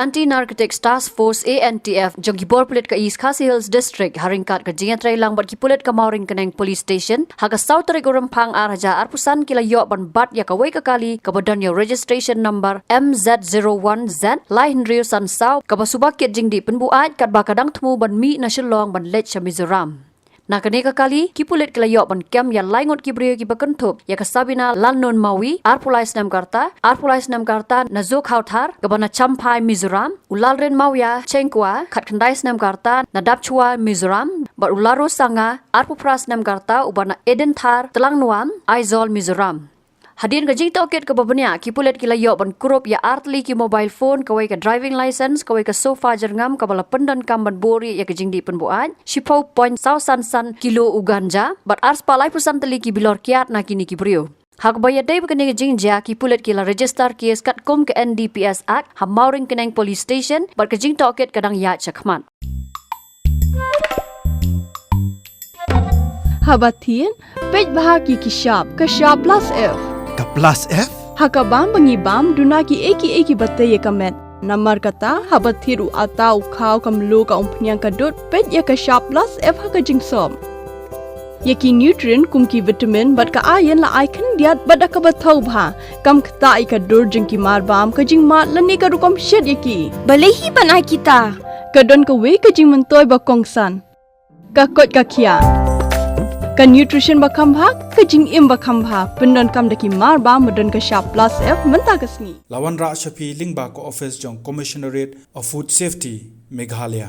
Anti-Narcotics Task Force ANTF jong gibor pulit ka East Khasi Hills District haringkat ka jingatray lang bat kipulit ka mauring kaneng police station haga South Regorampang araja arpusan kila yo ban bat ya kawai kakali kabadan yo registration number MZ01Z lain Rio San Sao kabasubakit Jingdih Pynbuaid kat bakadang temu ban mi na Shillong ban lech Mizoram. Na kaneka kali kipulit kelayo ban kem ya laingot ki Buhrieh ki Kynthup ya kasabina lannon mawi arpulais nam karta nazuk hautar gabana champai Mizoram ulalren mawya chengkwa khatkandais nam karta nadapchua Mizoram bar ularo sanga arpupras nam karta ubana edenthar telangnuam Aizol Mizoram. Hadirin ka jingta okit ka babanya kipulit kilayo ban kurup ya artli ki mobile phone kawai ka driving license kawai ka sofa jerngam kabala pendan kamban Buhrieh ya ka Jingdih Pynbuaid Hapoh point san kilo uganja bat ars palai pusan teli ki bilor kiat na kini ki Buhrieh. Hak bayar day bakani ka jingja kipulit kila register kes kat kum ke NDPS Act hamauring keneng police station bat ka jingta okit kadang ya chakmat. Habatin pej bahaki ki shop ka shop plus F Ka plus F? Hakabam bangibam dunaki eki batay kamet. Namar kata habathiru atau kau kamlu ka umpnyang kadut pet ya ka shop plus F haka jingsom. Yaki nutrient kumki vitamin bat ka iron la icon diat badak ka bathau bha kam kata ai ka dur jingki marbam ka jing mat lani ka rukom shed yaki. Balehi banai kita. Kadon ka we ka jing mentoy ba kongsan. Ka kot ka kia. Ka nutrition bakam bha ka jing im bakam bha pendon kam daki marba modon ka shop plus F menta kasni Lawan Ra Shafi Lingba ko office jong Commissionerate of Food Safety Meghalaya